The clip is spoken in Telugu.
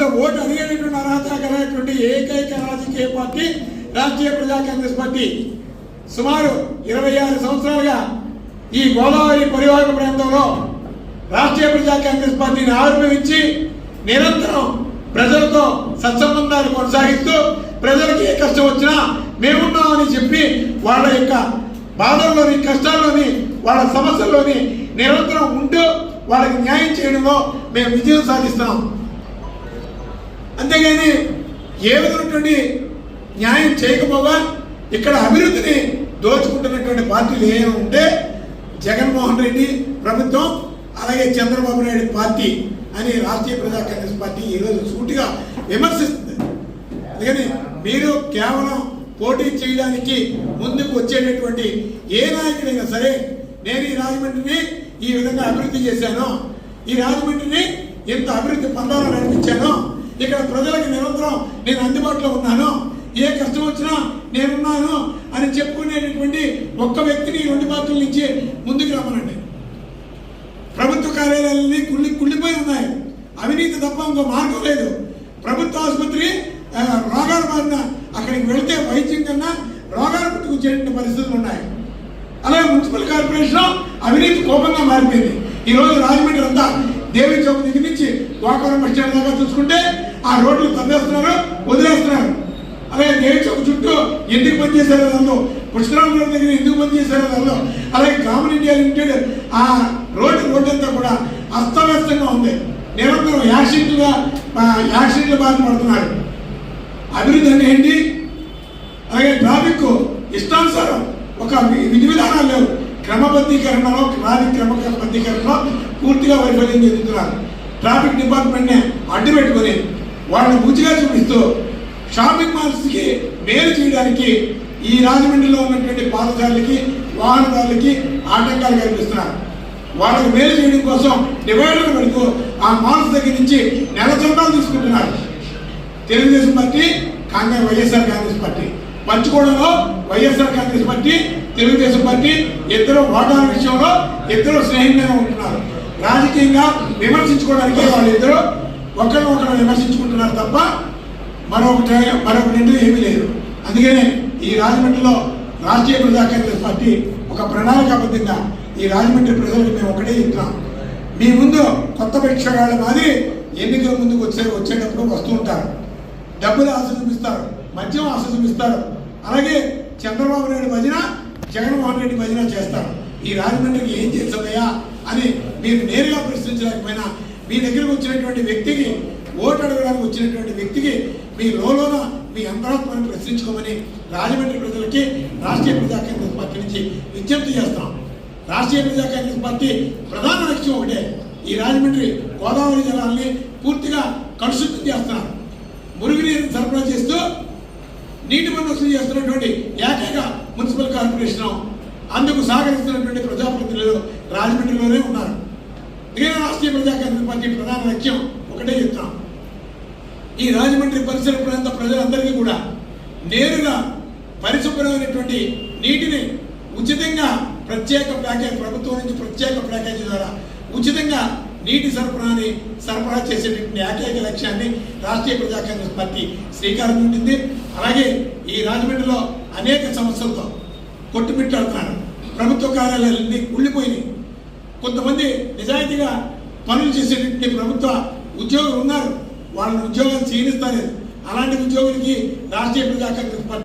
అసలు ఓటు అడిగేటటువంటి అర్హత కలిగినటువంటి ఏకైక రాజకీయ పార్టీ రాష్ట్రీయ ప్రజా కాంగ్రెస్ పార్టీ. సుమారు 26 సంవత్సరాలుగా ఈ గోదావరి పరివాహక ప్రాంతంలో రాష్ట్రీయ ప్రజా కాంగ్రెస్ పార్టీని ఆవిర్భవించి నిరంతరం ప్రజలతో సత్సంబంధాలు కొనసాగిస్తూ ప్రజలకి ఏ కష్టం వచ్చినా మేమున్నామని చెప్పి వాళ్ళ యొక్క బాధల్లోని కష్టాల్లోని వాళ్ళ సమస్యల్లోని నిరంతరం ఉంటూ వాళ్ళకి న్యాయం చేయడంలో మేము విజయం సాధిస్తున్నాం. అంతేగాని ఏ విధమైనటువంటి న్యాయం చేయకపోగా ఇక్కడ అభివృద్ధిని దోచుకుంటున్నటువంటి పార్టీలు ఏమైనా ఉంటే జగన్మోహన్ రెడ్డి ప్రభుత్వం అలాగే చంద్రబాబు నాయుడు పార్టీ అని రాష్ట్రీయ ప్రజా కాంగ్రెస్ పార్టీ ఈరోజు సూటిగా విమర్శిస్తుంది. అందుకని మీరు కేవలం పోటీ చేయడానికి ముందుకు వచ్చేటటువంటి ఏ నాయకుడైనా సరే నేను ఈ రాజమండ్రిని ఈ విధంగా అభివృద్ధి చేశాను, ఈ రాజమండ్రిని ఎంత అభివృద్ధి పందాలు నడిపించాను, ఇక్కడ ప్రజలకు నిరంతరం నేను అందుబాటులో ఉన్నాను, ఏ కష్టం వచ్చినా నేనున్నాను అని చెప్పుకునేటటువంటి ఒక్క వ్యక్తిని ఈ రెండు పార్టీల నుంచి ముందుకు రమ్మనండి. ప్రభుత్వ కార్యాలయాలన్నీ కుళ్ళిపోయి ఉన్నాయి. అవినీతి తప్ప ఇంకో మార్గం లేదు. ప్రభుత్వ ఆసుపత్రి రోగాలు మారిన అక్కడికి వెళితే వైద్యం కన్నా రోగాలు పుట్టుకొచ్చేటువంటి పరిస్థితులు ఉన్నాయి. అలాగే మున్సిపల్ కార్పొరేషన్ అవినీతి కోపంగా మారిపోయింది. ఈరోజు రాజమండ్రి అంతా దేవి చౌక్ దగ్గర నుంచి గోకవరం బస్ స్టాండ్ దాకా చూసుకుంటే ఆ రోడ్లు తవ్వేస్తున్నారు, వదిలేస్తున్నారు. అలాగే దేవి చౌక్ చుట్టూ ఎందుకు పనిచేశారో దానిలో, పుష్కరాల దగ్గర ఎందుకు పనిచేశారో దానిలో, అలాగే కామన్ ఇండియా లిమిటెడ్ ఆ రోడ్డు అంతా కూడా అస్తవ్యస్తంగా ఉంది. నిరంతరం యాక్సిడెంట్ల బారిన పడుతున్నారు. అభివృద్ధి అంటే ఏంటి? అలాగే ట్రాఫిక్ ఇష్టానుసారం ఒక విధి విధానాలు లేవు. క్రమబద్ధీకరణలో క్రమబద్ధీకరణలో పూర్తిగా వైఫల్యం చెందుతున్నారు. ట్రాఫిక్ డిపార్ట్మెంట్ని అడ్డు పెట్టుకొని వాళ్ళని బుచ్చిగా చూపిస్తూ షాపింగ్ మాల్స్కి మేలు చేయడానికి ఈ రాజమండ్రిలో ఉన్నటువంటి పాదచారులకి వాహనదారులకి ఆటంకాలు కల్పిస్తున్నారు. వాళ్ళకి మేలు చేయడం కోసం డివైడర్లు పెడుతూ ఆ మాల్స్ దగ్గర నుంచి నెల చందాలు తీసుకుంటున్నారు. Telugu Desam party YSR Congress party పంచుకోవడంలో YSR Congress party Telugu Desam party ఇద్దరు ఓటాల విషయంలో ఇద్దరు స్నేహంగానే ఉంటున్నారు. రాజకీయంగా విమర్శించుకోవడానికి వాళ్ళిద్దరూ ఒకరినొకరు విమర్శించుకుంటున్నారు తప్ప మరొకటి ఏమీ లేదు. అందుకనే ఈ రాజమండ్రిలో రాష్ట్రీయ ప్రజా కాంగ్రెస్ పార్టీ ఒక ప్రణాళికాబద్ధంగా ఈ రాజమండ్రి ప్రజలకు మేము ఒకటే చెప్తున్నాం. మీ ముందు కొత్త భిక్షగాళ్ళ మాదిరి ఎన్నికల ముందుకు వచ్చేటప్పుడు వస్తూ ఉంటారు. డబ్బులు ఆశ చూపిస్తారు, మద్యం ఆశ చూపిస్తారు. అలాగే చంద్రబాబు నాయుడు భజన, జగన్మోహన్ రెడ్డి భజన చేస్తారు. ఈ రాజమండ్రికి ఏం చేస్తుందయ్యా అని మీరు నేరుగా ప్రశ్నించలేకపోయినా మీ దగ్గరకు వచ్చినటువంటి వ్యక్తికి, ఓటు అడగడానికి వచ్చినటువంటి వ్యక్తికి మీ లోన మీ అంతరాత్మని ప్రశ్నించుకోమని రాజమండ్రి ప్రజలకి రాష్ట్రీయ ప్రజా కాంగ్రెస్ పార్టీ నుంచి విజ్ఞప్తి చేస్తాం. రాష్ట్రీయ ప్రజా కాంగ్రెస్ పార్టీ ప్రధాన లక్ష్యం ఒకటే, ఈ రాజమండ్రి గోదావరి జలాల్ని పూర్తిగా కలుషితం చేస్తున్నారు. మురుగునీరుని సరఫరా చేస్తూ నీటి పన్ను వసూలు చేస్తున్నటువంటి ఏకైక మున్సిపల్ కార్పొరేషన్, అందుకు సహకరిస్తున్నటువంటి ప్రజాప్రతినిధులు రాజమండ్రిలోనే ఉన్నారు. దీని రాష్ట్రీయ ప్రజా కాంగ్రెస్ పార్టీ ప్రధాన లక్ష్యం ఒకటే చెప్తున్నాం. ఈ రాజమండ్రి పరిసర ప్రాంత ప్రజలందరికీ కూడా నేరుగా పరిశుభ్రమైనటువంటి నీటిని ఉచితంగా ప్రత్యేక ప్యాకేజ్, ప్రభుత్వం నుంచి ప్రత్యేక ప్యాకేజీ ద్వారా ఉచితంగా నీటి సరఫరా చేసేటువంటి ఏకైక లక్ష్యాన్ని రాష్ట్రీయ ప్రజా కాంగ్రెస్ పార్టీ శ్రీకారం చుట్టింది. అలాగే ఈ రాజమండ్రిలో అనేక సమస్యలతో కొట్టుమిట్టాడుతున్నారు. ప్రభుత్వ కార్యాలయాలన్నీ కుళ్ళిపోయినాయి. కొంతమంది నిజాయితీగా పనులు చేసేటువంటి ప్రభుత్వ ఉద్యోగులు ఉన్నారు, వాళ్ళని ఉద్యోగాలు క్షీణిస్తారు. అలాంటి ఉద్యోగులకి రాష్ట్రీయ ప్రజా కాంగ్రెస్ పార్టీ